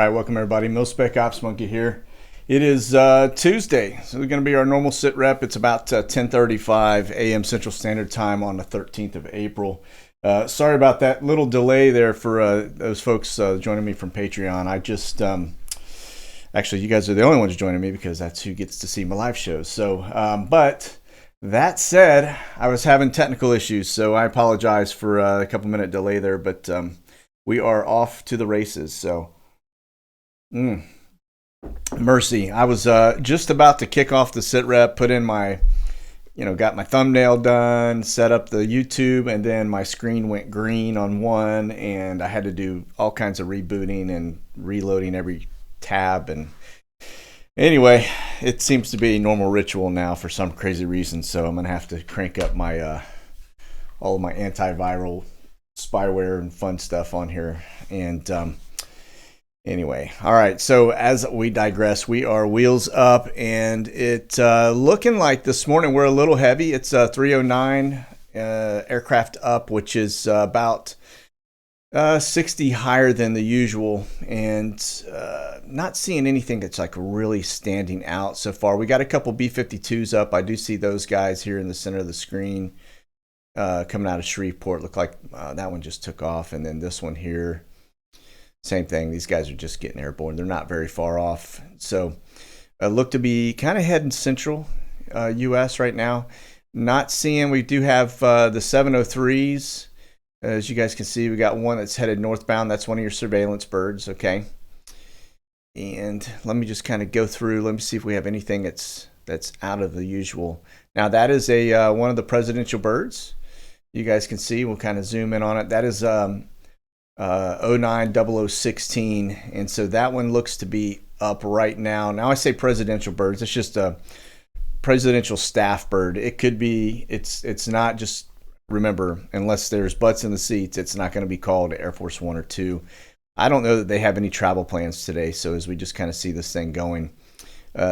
All right, welcome everybody. Mil-Spec Ops Monkey here. It is Tuesday, so it's going to be our normal sit rep. It's about 10:35 a.m. Central Standard Time on the 13th of April. Sorry about that little delay there for those folks joining me from Patreon. I just actually, you guys are the only ones joining me because that's who gets to see my live shows. So, but that said, I was having technical issues, so I apologize for a couple minute delay there. But we are off to the races. So. Mercy. I was just about to kick off the sit rep, put in my, got my thumbnail done, set up the YouTube, and then my screen went green on one, and I had to do all kinds of rebooting and reloading every tab. And anyway, it seems to be a normal ritual now for some crazy reason, so I'm going to have to crank up my all of my antiviral spyware and fun stuff on here. And anyway, all right, so as we digress, we are wheels up, and it looking like this morning we're a little heavy. It's 309 aircraft up, which is about 60 higher than the usual, and not seeing anything that's like really standing out so far. We got a couple B-52s up. I do see those guys here in the center of the screen coming out of Shreveport. Look like that one just took off, and then this one here. Same thing. These guys are just getting airborne. They're not very far off. So look to be kind of heading central U.S. right now. Not seeing, we do have the 703s. As you guys can see, we got one that's headed northbound. That's one of your surveillance birds, okay? And let me just kind of go through. Let me see if we have anything that's out of the usual. Now, that is a one of the presidential birds. You guys can see. We'll kind of zoom in on it. That is 090016, and so that one looks to be up right now. Now I say presidential birds, it's just a presidential staff bird. It could be, it's not just, remember, unless there's butts in the seats, it's not going to be called Air Force One or Two. I don't know that they have any travel plans today, so as we just kind of see this thing going,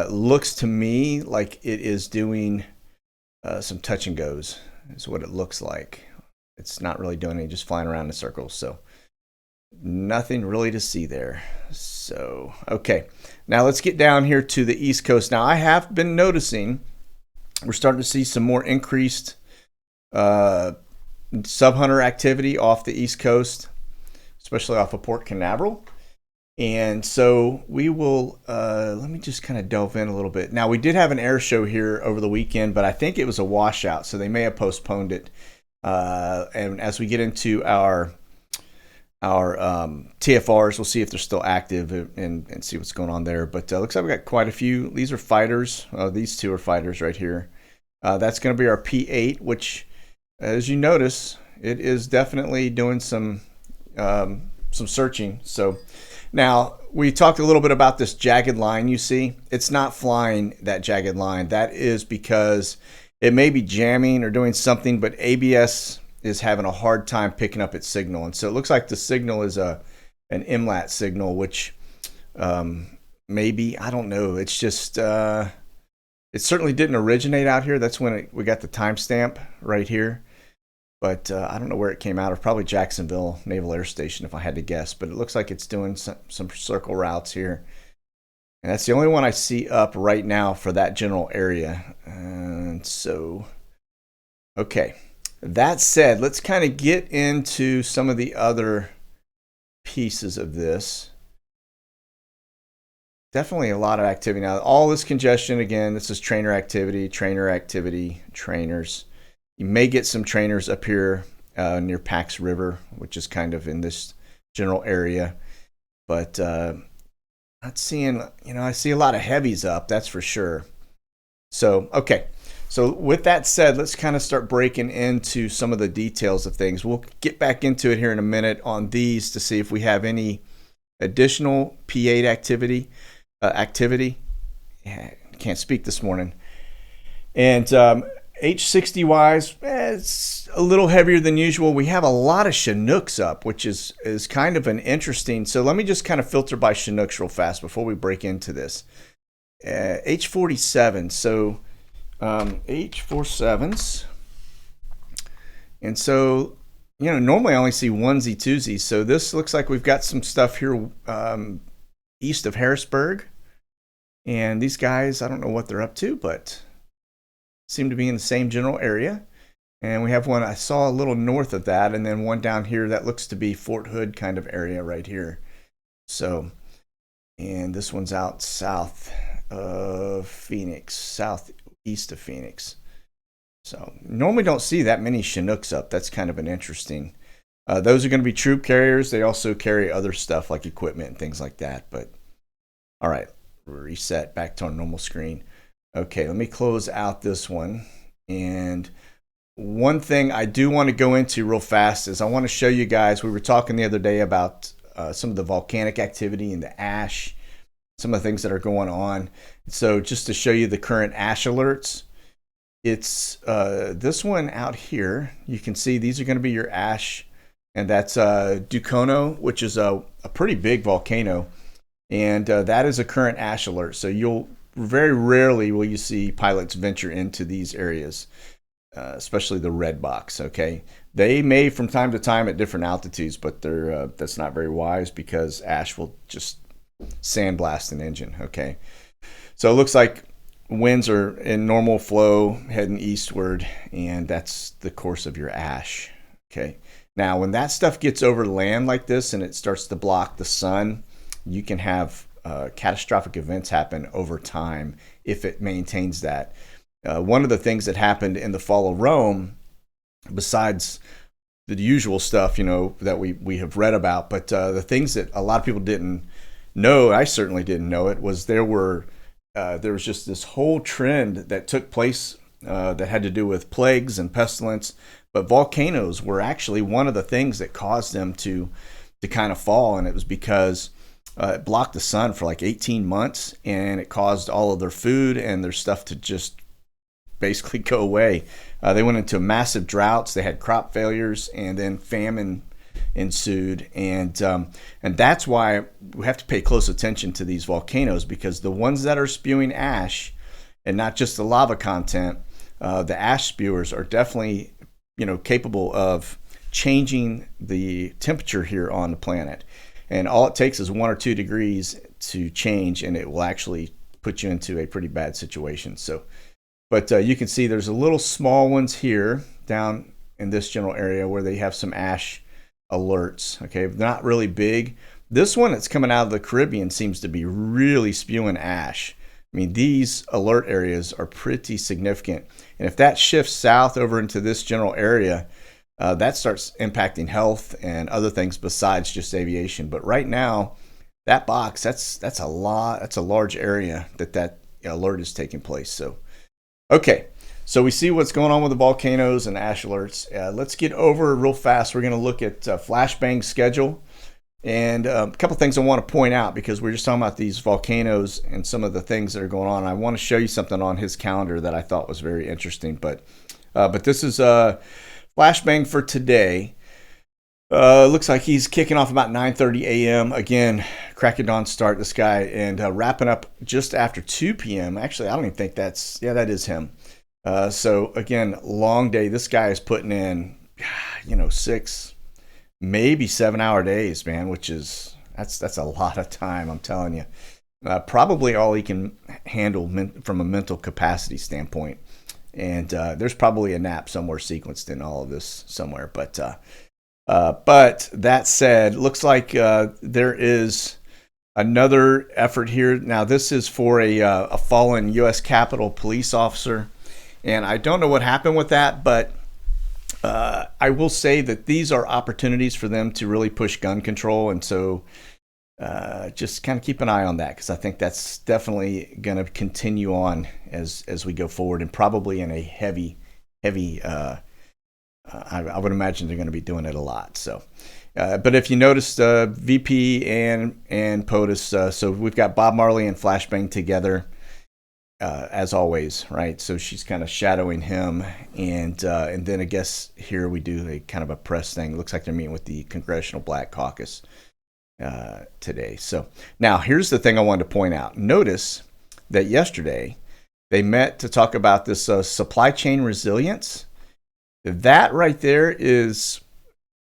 looks to me like it is doing some touch and goes is what it looks like. It's not really doing any, just flying around in circles. So nothing really to see there. So, okay. Now let's get down here to the East Coast. Now I have been noticing we're starting to see some more increased sub-hunter activity off the East Coast, especially off of Port Canaveral. And so we will, let me just kind of delve in a little bit. Now we did have an air show here over the weekend, but I think it was a washout, so they may have postponed it. And as we get into our TFRs, we'll see if they're still active and see what's going on there. But looks like we got quite a few. These are fighters. These two are fighters right here. That's going to be our P8, which, as you notice, it is definitely doing some searching. So now we talked a little bit about this jagged line. You see, it's not flying that jagged line. That is because it may be jamming or doing something, but ABS is having a hard time picking up its signal. And so it looks like the signal is an MLAT signal, which maybe, I don't know. It's just, it certainly didn't originate out here. That's when we got the timestamp right here. But I don't know where it came out of. Probably Jacksonville Naval Air Station, if I had to guess. But it looks like it's doing some circle routes here. And that's the only one I see up right now for that general area. And so, okay. That said, let's kind of get into some of the other pieces of this. Definitely a lot of activity now. All this congestion, again, this is trainer activity, trainers. You may get some trainers up here near Pax River, which is kind of in this general area. But not seeing, I see a lot of heavies up, that's for sure. So, okay. So with that said, let's kind of start breaking into some of the details of things. We'll get back into it here in a minute on these to see if we have any additional P8 activity. Yeah, can't speak this morning. And H60 wise, it's a little heavier than usual. We have a lot of Chinooks up, which is kind of an interesting. So let me just kind of filter by Chinooks real fast before we break into this. H47. So H47s, and so normally I only see onesie twosies, so this looks like we've got some stuff here east of Harrisburg. And these guys, I don't know what they're up to, but seem to be in the same general area. And we have one I saw a little north of that, and then one down here that looks to be Fort Hood kind of area right here. So, and this one's out south of Phoenix, southeast of Phoenix. So normally don't see that many Chinooks up. That's kind of an interesting. Those are going to be troop carriers. They also carry other stuff like equipment and things like that. But all right, reset back to our normal screen. Okay, let me close out this one. And one thing I do want to go into real fast is I want to show you guys, we were talking the other day about some of the volcanic activity and the ash, some of the things that are going on. So just to show you the current ash alerts, it's this one out here. You can see these are going to be your ash, and that's Ducono, which is a pretty big volcano. And that is a current ash alert. So you'll very rarely will you see pilots venture into these areas. Especially the red box. Okay, they may from time to time at different altitudes, but they're that's not very wise because ash will just sandblast an engine. Okay, so it looks like winds are in normal flow heading eastward, and that's the course of your ash. Okay, now when that stuff gets over land like this and it starts to block the sun, you can have catastrophic events happen over time if it maintains that. One of the things that happened in the fall of Rome, besides the usual stuff, that we have read about, but the things that a lot of people didn't know, I certainly didn't know it, was there was just this whole trend that took place that had to do with plagues and pestilence, but volcanoes were actually one of the things that caused them to kind of fall, and it was because it blocked the sun for like 18 months, and it caused all of their food and their stuff to just basically go away. They went into massive droughts. They had crop failures, and then famine ensued. And that's why we have to pay close attention to these volcanoes, because the ones that are spewing ash, and not just the lava content, the ash spewers are definitely capable of changing the temperature here on the planet. And all it takes is 1 or 2 degrees to change, and it will actually put you into a pretty bad situation. So. But you can see there's a little small ones here down in this general area where they have some ash alerts. Okay, not really big. This one that's coming out of the Caribbean seems to be really spewing ash. I mean, these alert areas are pretty significant. And if that shifts south over into this general area, that starts impacting health and other things besides just aviation. But right now, that box, that's a lot. That's a large area that alert is taking place. So. Okay, so we see what's going on with the volcanoes and ash alerts. Let's get over real fast. We're going to look at Flashbang's schedule. And a couple things I want to point out, because we're just talking about these volcanoes and some of the things that are going on. I want to show you something on his calendar that I thought was very interesting. But this is Flashbang for today. Looks like he's kicking off about 9:30 a.m. Again, crack of dawn start, this guy, and wrapping up just after 2 p.m. Actually, I don't even think that is him. So again, long day. This guy is putting in, 6, maybe 7-hour days, man, which is that's a lot of time. I'm telling you, probably all he can handle from a mental capacity standpoint. And there's probably a nap somewhere sequenced in all of this somewhere, but that said, looks like there is another effort here. Now, this is for a fallen U.S. Capitol police officer, and I don't know what happened with that, but I will say that these are opportunities for them to really push gun control, and so just kind of keep an eye on that, because I think that's definitely going to continue on as we go forward, and probably in a heavy I would imagine they're going to be doing it a lot. So, but if you noticed, VP and POTUS, so we've got Bob Marley and Flashbang together, as always, right? So she's kind of shadowing him, and then I guess here we do a kind of a press thing. It looks like they're meeting with the Congressional Black Caucus today. So now here's the thing I wanted to point out. Notice that yesterday they met to talk about this supply chain resilience. That right there is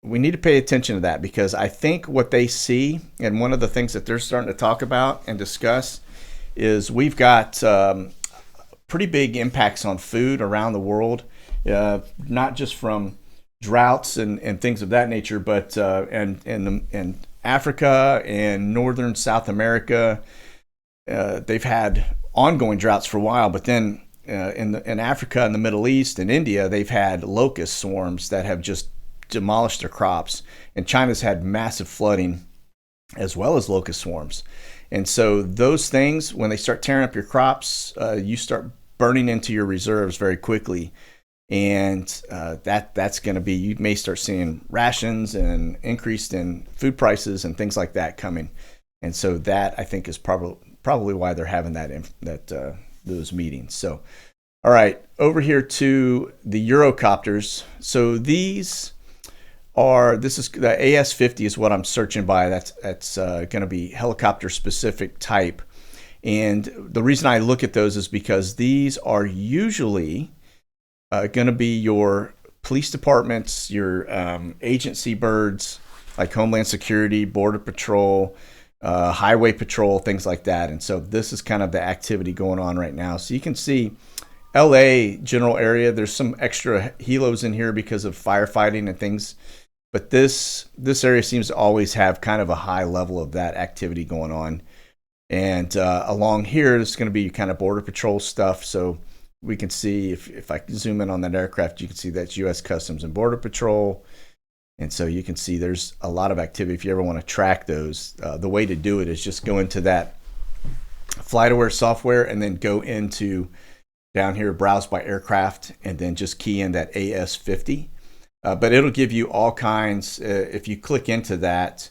we need to pay attention to that, because I think what they see, and one of the things that they're starting to talk about and discuss, is we've got pretty big impacts on food around the world, not just from droughts and things of that nature, but in Africa and northern South America, they've had ongoing droughts for a while, but then in Africa and the Middle East and India, they've had locust swarms that have just demolished their crops. And China's had massive flooding as well as locust swarms. And so those things, when they start tearing up your crops, you start burning into your reserves very quickly. And that's going to be, you may start seeing rations and increased in food prices and things like that coming. And so that, I think, is probably why they're having those meetings. So, all right, over here to the Eurocopters. So this is the AS-50 is what I'm searching by. That's going to be helicopter specific type. And the reason I look at those is because these are usually going to be your police departments, your agency birds like Homeland Security, Border Patrol, Highway Patrol, things like that. And so this is kind of the activity going on right now. So you can see LA general area, there's some extra helos in here because of firefighting and things. But this area seems to always have kind of a high level of that activity going on. And along here, it's going to be kind of Border Patrol stuff. So we can see, if I zoom in on that aircraft, you can see that's U.S. Customs and Border Patrol. And so you can see there's a lot of activity. If you ever want to track those, the way to do it is just go into that FlightAware software and then go into down here, browse by aircraft, and then just key in that AS-50. But it'll give you all kinds. If you click into that,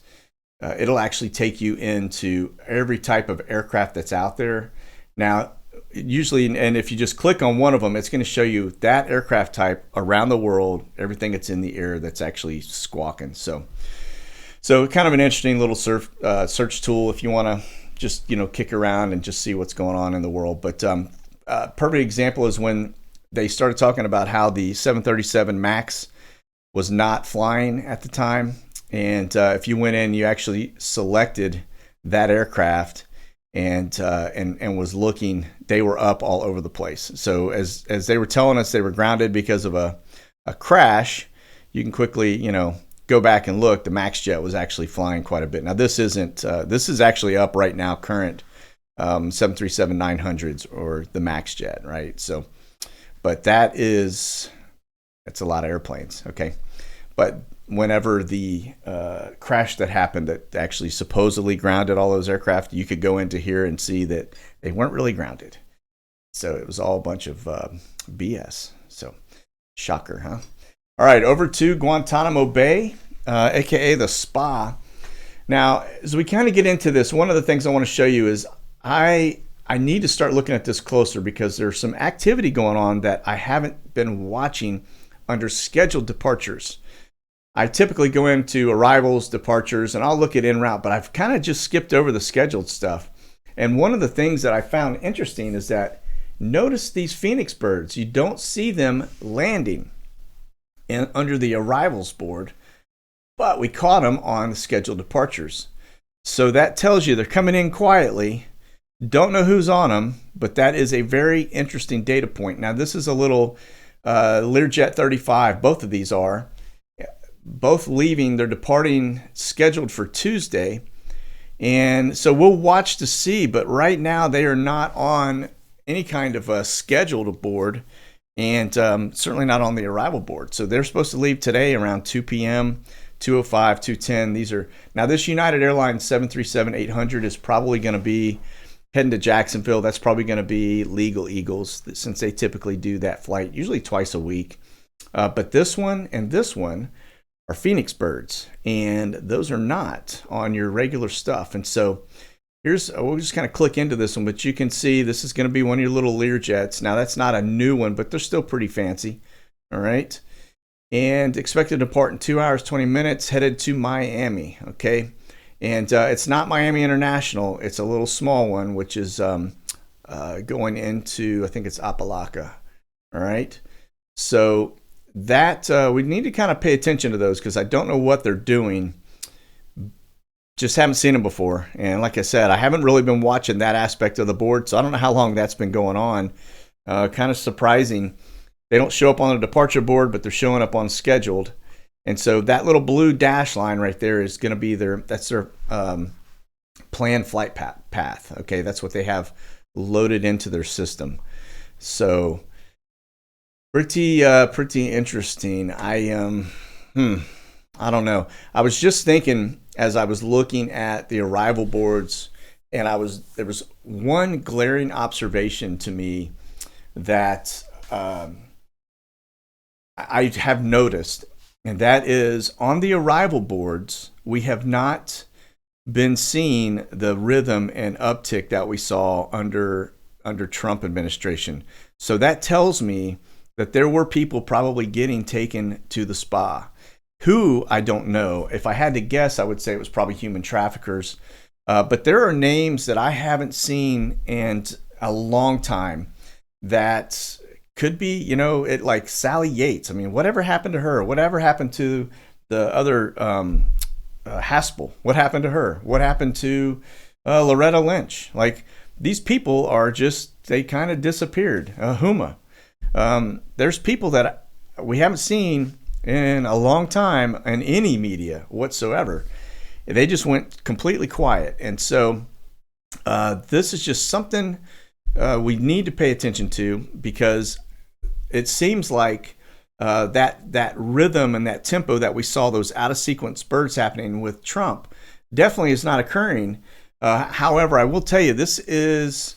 it'll actually take you into every type of aircraft that's out there. Now, usually, and if you just click on one of them, it's going to show you that aircraft type around the world, everything that's in the air that's actually squawking. So kind of an interesting little search tool if you want to just, kick around and just see what's going on in the world. But perfect example is when they started talking about how the 737 MAX was not flying at the time. And if you went in, you actually selected that aircraft and was looking, they were up all over the place. So as they were telling us they were grounded because of a crash, you can quickly, go back and look. The MAX jet was actually flying quite a bit. Now this is actually up right now, current 737-900s or the MAX jet, right? So, but that's a lot of airplanes, okay? But whenever the crash that happened that actually supposedly grounded all those aircraft, you could go into here and see that they weren't really grounded. So it was all a bunch of BS. So shocker, huh? All right, over to Guantanamo Bay, aka the spa. Now, as we kind of get into this, one of the things I want to show you is I need to start looking at this closer because there's some activity going on that I haven't been watching under scheduled departures. I typically go into arrivals, departures, and I'll look at en route, but I've kind of just skipped over the scheduled stuff. And one of the things that I found interesting is that notice these Phoenix birds, you don't see them landing under the arrivals board, but we caught them on the scheduled departures. So that tells you they're coming in quietly. Don't know who's on them, but that is a very interesting data point. Now, this is a little Learjet 35. Both of these are. Both leaving. They're departing scheduled for Tuesday. And so we'll watch to see, but right now they are not on any kind of a scheduled board and certainly not on the arrival board. So they're supposed to leave today around 2 p.m., 2:05, 2:10. These are, now this United Airlines 737-800 is probably going to be heading to Jacksonville. That's probably going to be Legal Eagles since they typically do that flight usually twice a week. But this one and this one are Phoenix birds, and those are not on your regular stuff. And so we'll just kind of click into this one, but you can see this is going to be one of your little Learjets. Now that's not a new one, but they're still pretty fancy. All right. And expected to depart in 2 hours, 20 minutes, headed to Miami. Okay. And it's not Miami International. It's a little small one, which is going into, I think it's Apalaca. All right. So that we need to kind of pay attention to those because I don't know what they're doing. Just haven't seen them before. And like I said, I haven't really been watching that aspect of the board, so I don't know how long that's been going on. Kind of surprising. They don't show up on the departure board, but they're showing up on scheduled. And so that little blue dash line right there is going to be that's their planned flight path. Okay, that's what they have loaded into their system. So pretty interesting. I don't know. I was just thinking as I was looking at the arrival boards, and there was one glaring observation to me that I have noticed, and that is on the arrival boards, we have not been seeing the rhythm and uptick that we saw under Trump administration. So that tells me that there were people probably getting taken to the spa. Who, I don't know. If I had to guess, I would say it was probably human traffickers. But there are names that I haven't seen in a long time that could be, like Sally Yates. I mean, whatever happened to her? Whatever happened to the other Haspel? What happened to her? What happened to Loretta Lynch? Like, these people are they kind of disappeared. Huma. There's people that we haven't seen in a long time in any media whatsoever. They just went completely quiet. And so this is just something we need to pay attention to, because it seems like that rhythm and that tempo that we saw those out of sequence birds happening with Trump definitely is not occurring. However, I will tell you, this is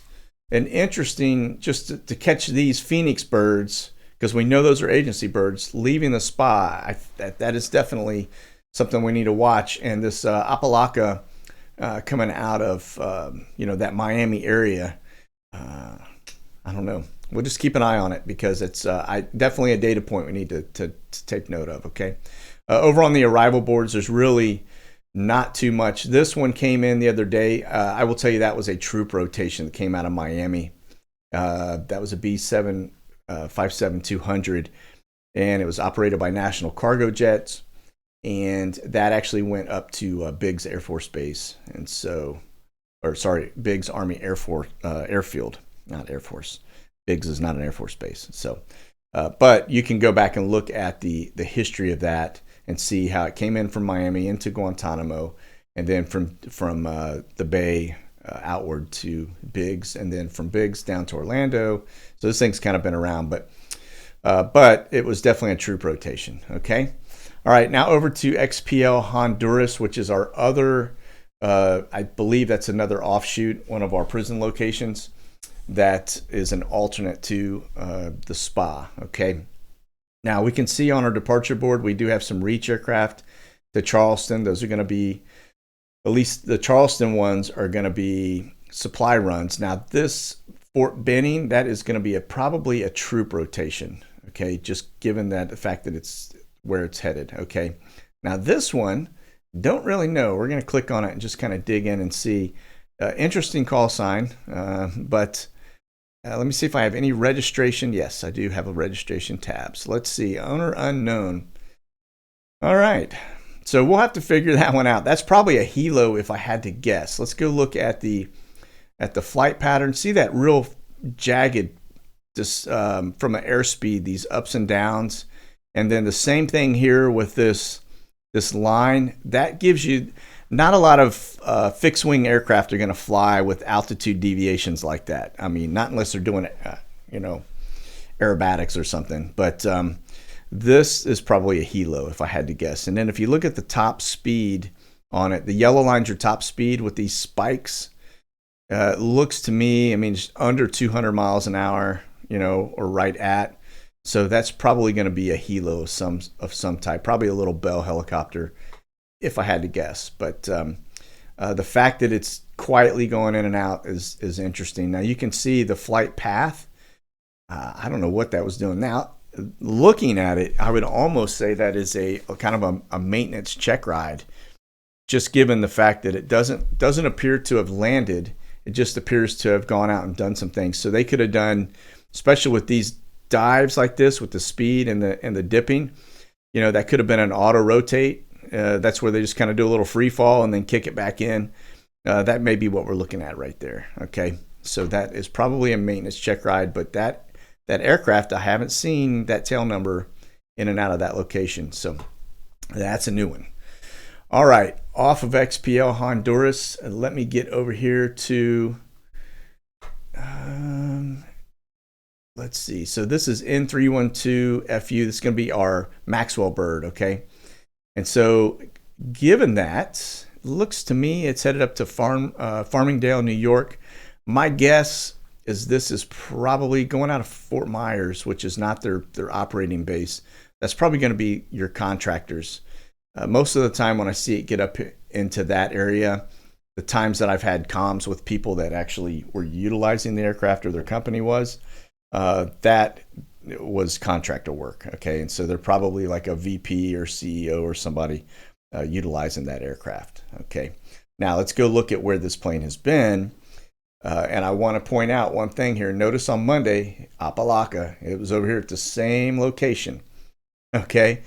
an interesting, just to catch these Phoenix birds, because we know those are agency birds leaving the spa. That is definitely something we need to watch. And this Apalaka coming out of that Miami area, I don't know. We'll just keep an eye on it, because it's definitely a data point we need to take note of. Okay. Over on the arrival boards, there's really not too much. This one came in the other day. I will tell you that was a troop rotation that came out of Miami. That was a B7 57200, and it was operated by National Cargo Jets, and that actually went up to Biggs Air Force Base, Biggs Army Airfield, not Air Force. Biggs is not an Air Force base. So, but you can go back and look at the history of that and see how it came in from Miami into Guantanamo, and then from the Bay outward to Biggs, and then from Biggs down to Orlando. So this thing's kind of been around, but it was definitely a troop rotation. Okay. All right. Now over to XPL Honduras, which is our other, I believe that's another offshoot, one of our prison locations that is an alternate to the spa. Okay. Now we can see on our departure board, we do have some reach aircraft to Charleston. Those are going to be, at least the Charleston ones are going to be supply runs. Now this Fort Benning, that is going to be probably a troop rotation. Okay. Just given that the fact that it's where it's headed. Okay. Now this one, don't really know. We're going to click on it and just kind of dig in and see. Interesting call sign. But let me see if I have any registration. Yes, I do have a registration tab. So let's see. Owner unknown. All right. So we'll have to figure that one out. That's probably a helo if I had to guess. Let's go look at the flight pattern. See that real jagged, just from an airspeed, these ups and downs. And then the same thing here with this line. That gives you not a lot of fixed wing aircraft are going to fly with altitude deviations like that. I mean, not unless they're doing aerobatics or something. But this is probably a helo if I had to guess. And then if you look at the top speed on it, the yellow line's your top speed with these spikes. It looks to me, I mean, just under 200 miles an hour, or right at. So that's probably going to be a helo of some type, probably a little Bell helicopter, if I had to guess. But the fact that it's quietly going in and out is interesting. Now you can see the flight path. I don't know what that was doing. Now, looking at it, I would almost say that is a kind of a maintenance check ride, just given the fact that it doesn't appear to have landed. It just appears to have gone out and done some things. So they could have done, especially with these dives like this with the speed and the dipping, that could have been an auto rotate. That's where they just kind of do a little free fall and then kick it back in. That may be what we're looking at right there. Okay, so that is probably a maintenance check ride, but that aircraft, I haven't seen that tail number in and out of that location. So that's a new one. All right, off of XPL Honduras, let me get over here to, let's see. So this is N312FU. This is going to be our Maxwell bird, okay? And so given that, looks to me it's headed up to Farmingdale, New York. My guess is this is probably going out of Fort Myers, which is not their operating base. That's probably going to be your contractors. Most of the time when I see it get up into that area, the times that I've had comms with people that actually were utilizing the aircraft or their company was, that was contractor work. Okay, and so they're probably like a VP or CEO or somebody utilizing that aircraft. Okay, now let's go look at where this plane has been. And I want to point out one thing here. Notice on Monday, Apalaka, it was over here at the same location. Okay,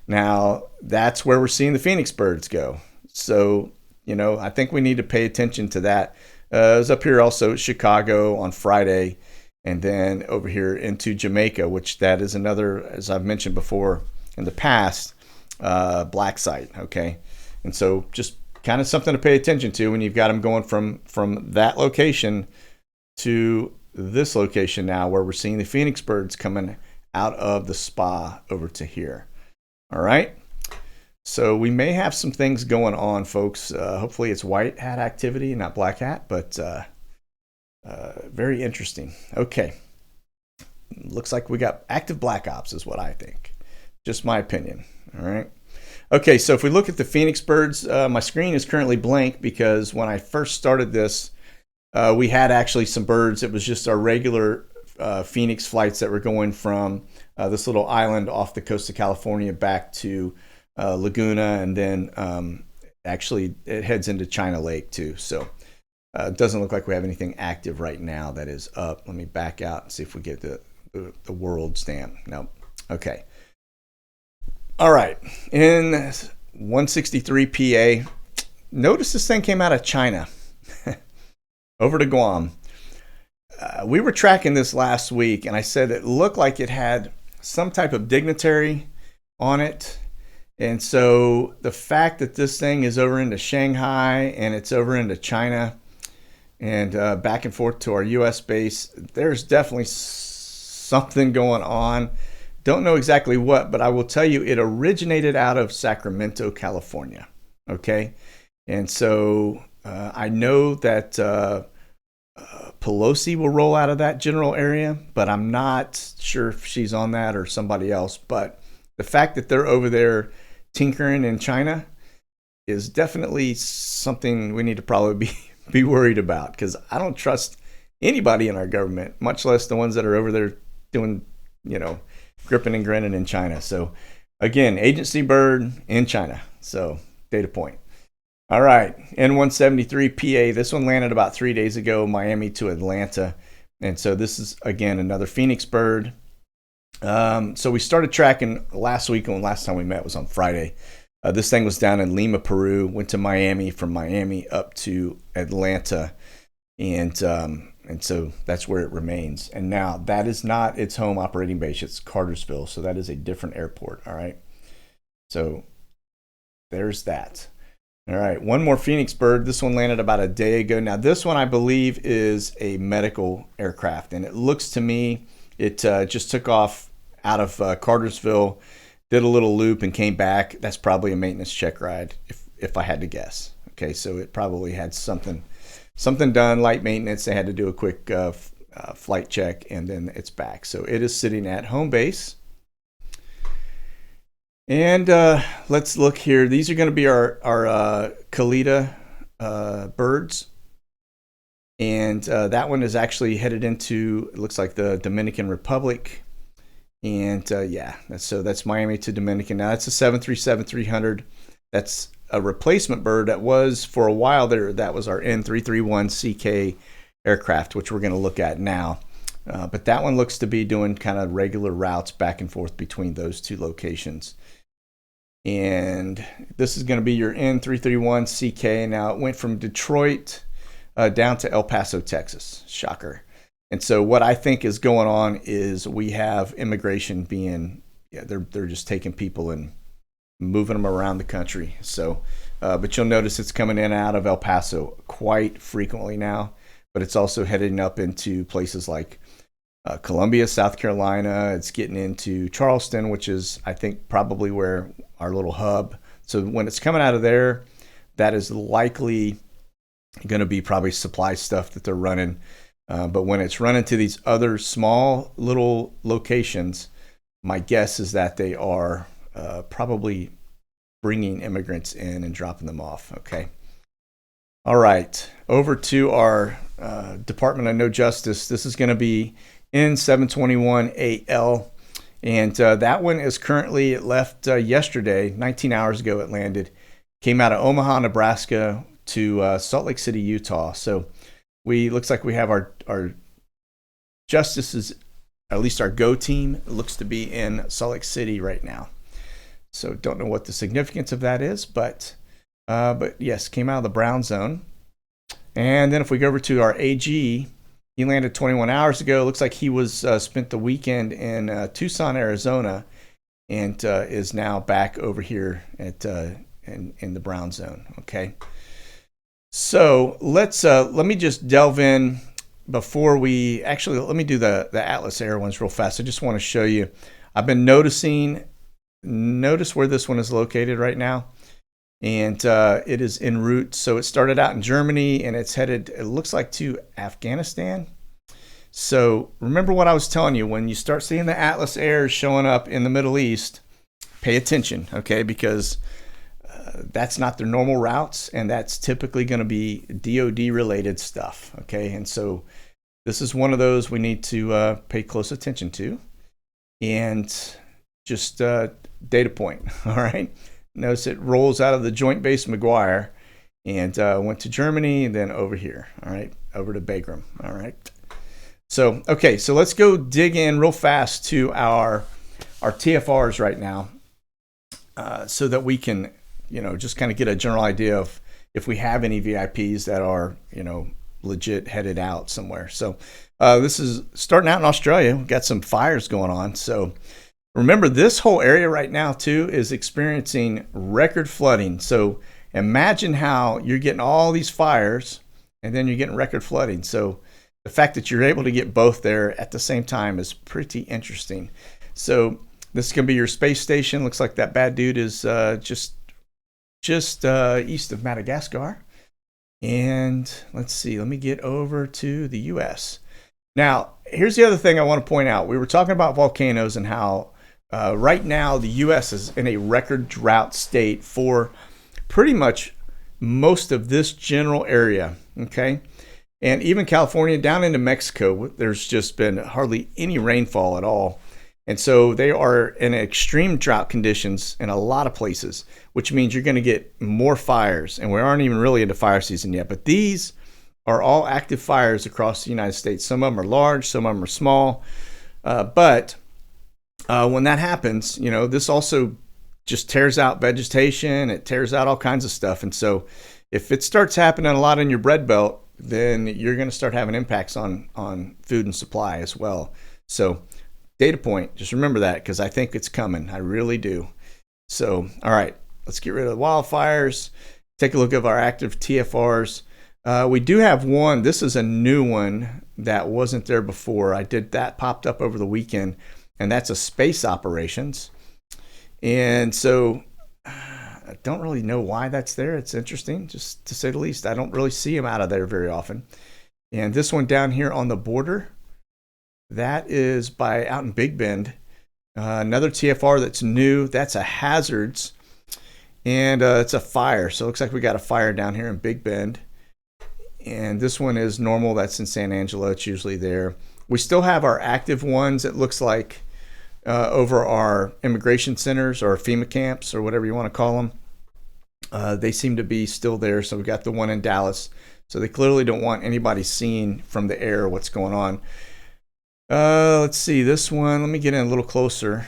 now that's where we're seeing the Phoenix birds go. So, I think we need to pay attention to that. It was up here also at Chicago on Friday, and then over here into Jamaica, which that is another, as I've mentioned before in the past, black site. Okay, and so just kind of something to pay attention to when you've got them going from that location to this location now, where we're seeing the Phoenix birds coming out of the spa over to here. All right, so we may have some things going on, folks. Hopefully it's white hat activity, not black hat, but very interesting. Okay, looks like we got active black ops is what I think. Just my opinion. All right. Okay, so if we look at the Phoenix birds, my screen is currently blank because when I first started this, we had actually some birds. It was just our regular Phoenix flights that were going from this little island off the coast of California back to Laguna, and then actually it heads into China Lake too. So it doesn't look like we have anything active right now that is up. Let me back out and see if we get the world stamp. No. Okay. All right. In 163 PA, notice this thing came out of China over to Guam. We were tracking this last week, and I said it looked like it had some type of dignitary on it. And so the fact that this thing is over into Shanghai and it's over into China and back and forth to our U.S. base, there's definitely something going on. Don't know exactly what, but I will tell you it originated out of Sacramento, California. Okay. And so I know that Pelosi will roll out of that general area, but I'm not sure if she's on that or somebody else. But the fact that they're over there tinkering in China is definitely something we need to probably be worried about, because I don't trust anybody in our government, much less the ones that are over there doing, gripping and grinning in China. So again, agency bird in China. So data point. All right, N173 PA. This one landed about 3 days ago, Miami to Atlanta. And so this is, again, another Phoenix bird. So we started tracking last week, and last time we met was on Friday. This thing was down in Lima, Peru, went to Miami, from Miami up to Atlanta. And so that's where it remains. And now that is not its home operating base. It's Cartersville. So that is a different airport. All right. So there's that. All right. One more Phoenix bird. This one landed about a day ago. Now this one I believe is a medical aircraft. And it looks to me, it just took off out of Cartersville, did a little loop and came back. That's probably a maintenance check ride if I had to guess. Okay. So it probably had something done, light maintenance. They had to do a quick flight check, and then it's back. So it is sitting at home base. And let's look here. These are going to be our Kalita birds. And that one is actually headed into, it looks like, the Dominican Republic. And yeah, that's Miami to Dominican. Now that's a 737-300. That's a replacement bird that was for a while there. That was our N331CK aircraft, which we're going to look at now. But that one looks to be doing kind of regular routes back and forth between those two locations. And this is going to be your N331CK. Now, it went from Detroit down to El Paso, Texas. Shocker. And so what I think is going on is we have immigration being, they're just taking people and moving them around the country. So, but you'll notice it's coming in and out of El Paso quite frequently now, but it's also heading up into places like Columbia, South Carolina. It's getting into Charleston, which is, I think, probably where our little hub. So when it's coming out of there, that is likely going to be probably supply stuff that they're running. But when it's running to these other small little locations, my guess is that they are probably bringing immigrants in and dropping them off. Okay. All right. Over to our Department of No Justice. This is going to be N721AL. And that one is currently, it left yesterday, 19 hours ago it landed. Came out of Omaha, Nebraska to Salt Lake City, Utah. So looks like we have our justices, at least our GO team, looks to be in Salt Lake City right now. So don't know what the significance of that is, but yes, came out of the brown zone. And then if we go over to our AG, he landed 21 hours ago. Looks like he was spent the weekend in Tucson, Arizona, and is now back over here at in the brown zone. Okay. So let me just delve in before we actually, let me do the Atlas Air ones real fast. I just want to show you. I've been notice where this one is located right now. And it is en route. So it started out in Germany and it's headed, it looks like, to Afghanistan. So remember what I was telling you, when you start seeing the Atlas Airs showing up in the Middle East, pay attention, okay? Because that's not their normal routes, and that's typically going to be DoD related stuff, okay? And so this is one of those we need to pay close attention to. And just data point, all right? Notice it rolls out of the Joint Base McGuire and went to Germany and then over here, all right, over to Bagram, all right. So, okay, so let's go dig in real fast to our TFRs right now so that we can, just kind of get a general idea of if we have any VIPs that are, legit headed out somewhere. So this is starting out in Australia. We've got some fires going on. So remember, this whole area right now, too, is experiencing record flooding. So imagine how you're getting all these fires and then you're getting record flooding. So the fact that you're able to get both there at the same time is pretty interesting. So this is going to be your space station. Looks like that bad dude is just east of Madagascar. And let's see, let me get over to the U.S. Now, here's the other thing I want to point out. We were talking about volcanoes and how right now the U.S. is in a record drought state for pretty much most of this general area, okay? And even California down into Mexico, there's just been hardly any rainfall at all. And so they are in extreme drought conditions in a lot of places, which means you're going to get more fires. And we aren't even really into fire season yet, but these are all active fires across the United States. Some of them are large, some of them are small. But when that happens, this also just tears out vegetation. It tears out all kinds of stuff. And so if it starts happening a lot in your bread belt, then you're going to start having impacts on food and supply as well. So data point, just remember that, because I think it's coming. I really do. So, all right, let's get rid of the wildfires. Take a look at our active TFRs. We do have one. This is a new one that wasn't there before. That popped up over the weekend, and that's a space operations. And so I don't really know why that's there. It's interesting, just to say the least. I don't really see them out of there very often. And this one down here on the border, that is out in Big Bend. Another TFR that's new. That's a hazards, and it's a fire. So it looks like we got a fire down here in Big Bend. And this one is normal. That's in San Angelo. It's usually there. We still have our active ones, it looks like, over our immigration centers or FEMA camps or whatever you want to call them. They seem to be still there. So we got the one in Dallas. So they clearly don't want anybody seeing from the air what's going on. Let's see this one. Let me get in a little closer.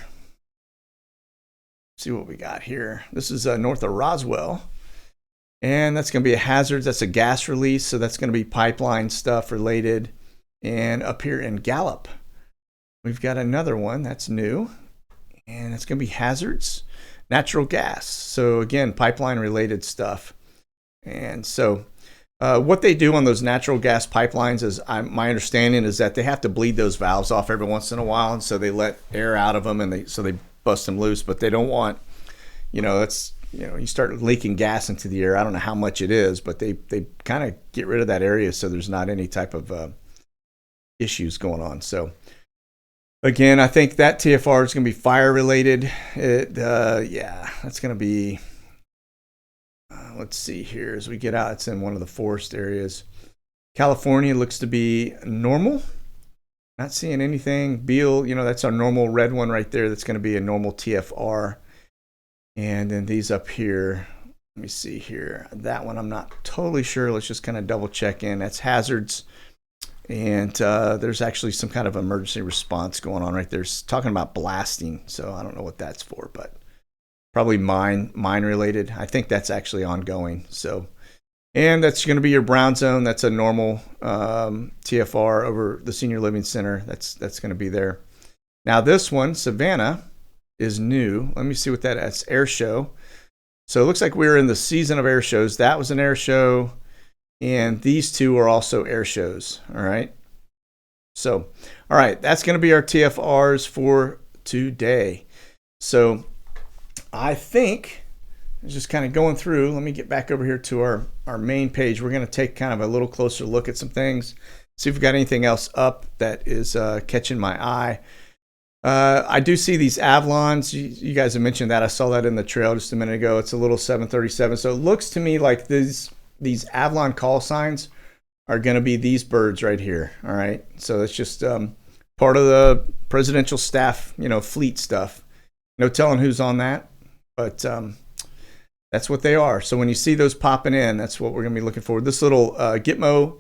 See what we got here. This is north of Roswell. And that's going to be a hazard. That's a gas release. So that's going to be pipeline stuff related. And up here in Gallup, we've got another one that's new. And it's going to be hazards, natural gas. So again, pipeline related stuff. And so what they do on those natural gas pipelines is, my understanding is that they have to bleed those valves off every once in a while. And so they let air out of them, and they bust them loose. But they don't want, you start leaking gas into the air. I don't know how much it is, but they kind of get rid of that area so there's not any type of issues going on. So again, I think that TFR is going to be fire related. That's going to be, let's see here as we get out. It's in one of the forest areas. California looks to be normal. Not seeing anything. Beale, that's our normal red one right there. That's going to be a normal TFR. And then these up here, let me see here. That one I'm not totally sure. Let's just kind of double check in. That's hazards. And there's actually some kind of emergency response going on right there. It's talking about blasting. So I don't know what that's for, but probably mine related. I think that's actually ongoing. So, and that's going to be your brown zone. That's a normal TFR over the Senior Living Center. That's going to be there. Now this one, Savannah, is new. Let me see what that's air show. So it looks like we're in the season of air shows. That was an air show, and these two are also air shows. All right. So, all right, that's going to be our TFRs for today. So I think just kind of going through, let me get back over here to our main page. We're going to take kind of a little closer look at some things, see if we've got anything else up that is catching my eye. I do see these Avalons. You guys have mentioned that. I saw that in the trail just a minute ago. It's a little 737. So it looks to me like these Avalon call signs are going to be these birds right here. All right. So it's just part of the presidential staff, fleet stuff. No telling who's on that, but that's what they are. So when you see those popping in, that's what we're going to be looking for. This little Gitmo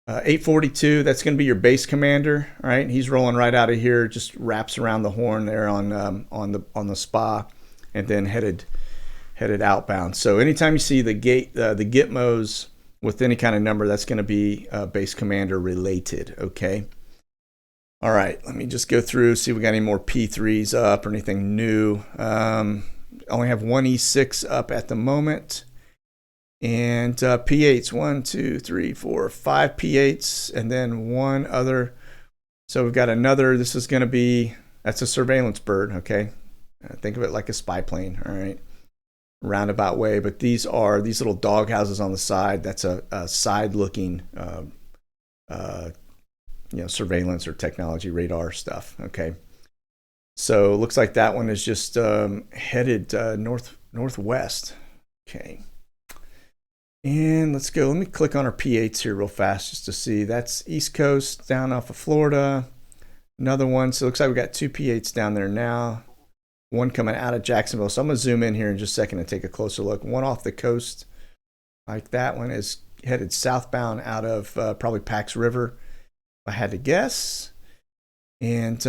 842, that's going to be your base commander. All right, he's rolling right out of here, just wraps around the horn there on the spa, and then headed outbound. So anytime you see the Gitmos with any kind of number, that's going to be base commander related. Okay. All right, let me just go through, see if we got any more P3s up or anything new. Only have one E6 up at the moment. And P8s, 1, 2, 3, 4, 5 P8s, and then one other. So we've got another, this is going to be, that's a surveillance bird, okay? Think of it like a spy plane, all right? Roundabout way, but these are these little dog houses on the side. That's a side-looking, surveillance or technology radar stuff, okay? So it looks like that one is just headed northwest, okay? And let's go. Let me click on our P8s here real fast just to see. That's East Coast down off of Florida. Another one. So it looks like we got two P8s down there now. One coming out of Jacksonville. So I'm going to zoom in here in just a second and take a closer look. One off the coast. Like that one is headed southbound out of probably Pax River, if I had to guess. And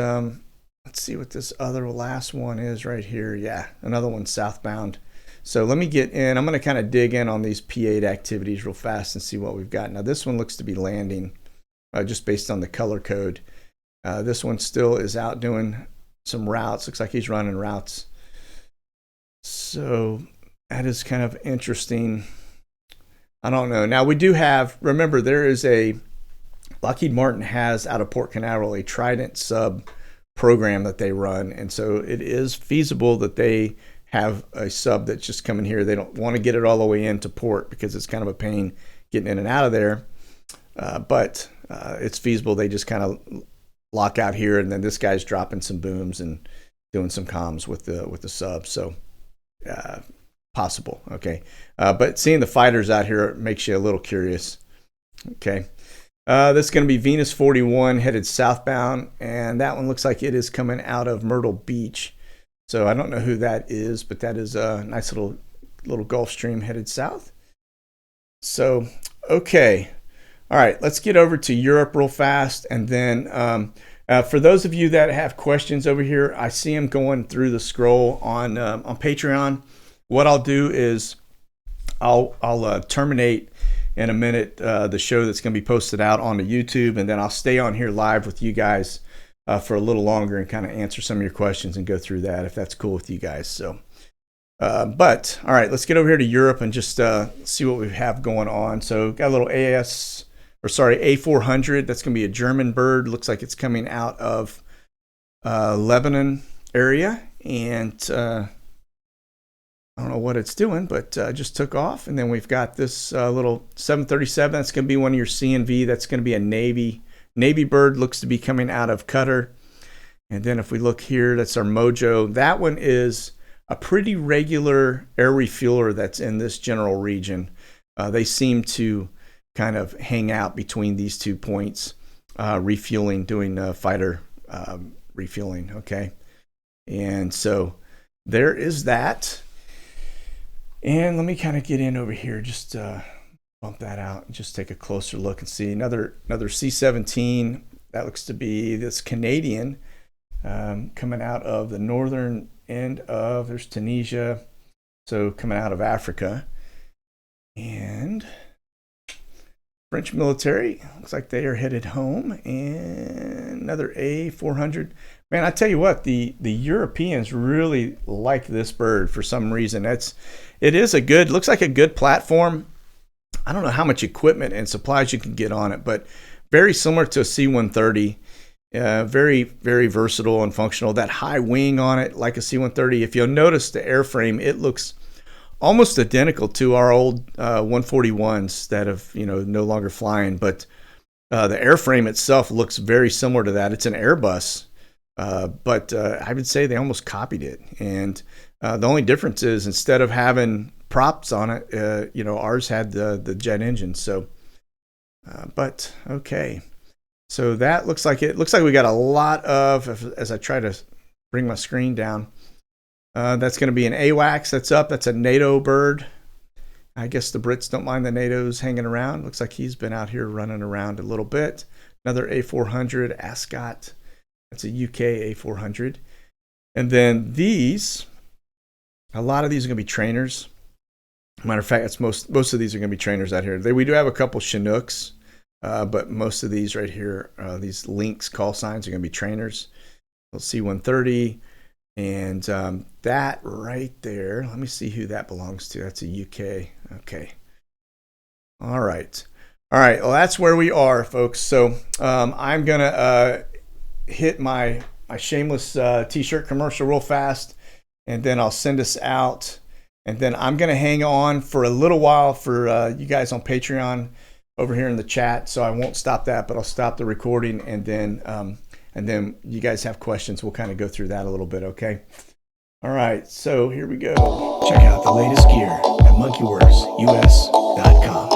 let's see what this other last one is right here. Yeah, another one southbound. So let me get in. I'm going to kind of dig in on these P8 activities real fast and see what we've got. Now this one looks to be landing just based on the color code. This one still is out doing some routes. Looks like he's running routes. So that is kind of interesting. I don't know. Now we do have, remember there is Lockheed Martin has out of Port Canaveral a Trident sub program that they run. And so it is feasible that they have a sub that's just coming here. They don't want to get it all the way into port because it's kind of a pain getting in and out of there. But it's feasible they just kind of lock out here, and then this guy's dropping some booms and doing some comms with the sub. So possible, okay. But seeing the fighters out here makes you a little curious. Okay. This is going to be Venus 41 headed southbound, and that one looks like it is coming out of Myrtle Beach. So I don't know who that is, but that is a nice little Gulf Stream headed south. So, okay. All right, let's get over to Europe real fast. And then For those of you that have questions over here, I see them going through the scroll on Patreon. What I'll do is I'll terminate in a minute the show that's going to be posted out on the YouTube, and then I'll stay on here live with you guys for a little longer and kind of answer some of your questions and go through that if that's cool with you guys. So, but all right, let's get over here to Europe and just see what we have going on. So, got a little A400. That's going to be a German bird. Looks like it's coming out of Lebanon area, and I don't know what it's doing, but just took off. And then we've got this little 737. That's going to be one of your CNV. That's going to be a Navy bird. Looks to be coming out of Qatar. And then if we look here, that's our Mojo. That one is a pretty regular air refueler that's in this general region. They seem to kind of hang out between these 2 points, refueling, doing fighter refueling. Okay. And so there is that. And let me kind of get in over here, just bump that out and just take a closer look and see another C-17. That looks to be this Canadian coming out of the northern end of, there's Tunisia, so coming out of Africa. And French military, looks like they are headed home. And another A400. Man, I tell you what, the Europeans really like this bird for some reason. It is a good, looks like a good platform. I don't know how much equipment and supplies you can get on it, but very similar to a C-130. Very, very versatile and functional. That high wing on it, like a C-130. If you'll notice the airframe, it looks almost identical to our old 141s that have, no longer flying. But the airframe itself looks very similar to that. It's an Airbus, but I would say they almost copied it. And the only difference is instead of having props on it, ours had the jet engine. So, but okay. So that looks like we got a lot of, as I try to bring my screen down, that's going to be an AWACS that's up. That's a NATO bird. I guess the Brits don't mind the NATO's hanging around. Looks like he's been out here running around a little bit. Another A400, Ascot. That's a UK A400. And then these, a lot of these are going to be trainers. Matter of fact, it's most of these are going to be trainers out here. We do have a couple Chinooks. But most of these right here, these Lynx call signs are going to be trainers. We'll see 130. And that right there, let me see who that belongs to. That's a UK. Okay. All right. Well, that's where we are, folks. So I'm going to hit my shameless t-shirt commercial real fast, and then I'll send us out. And then I'm going to hang on for a little while for you guys on Patreon over here in the chat, so I won't stop that, but I'll stop the recording, and then you guys have questions. We'll kind of go through that a little bit, okay? All right, so here we go. Check out the latest gear at monkeywerxus.com.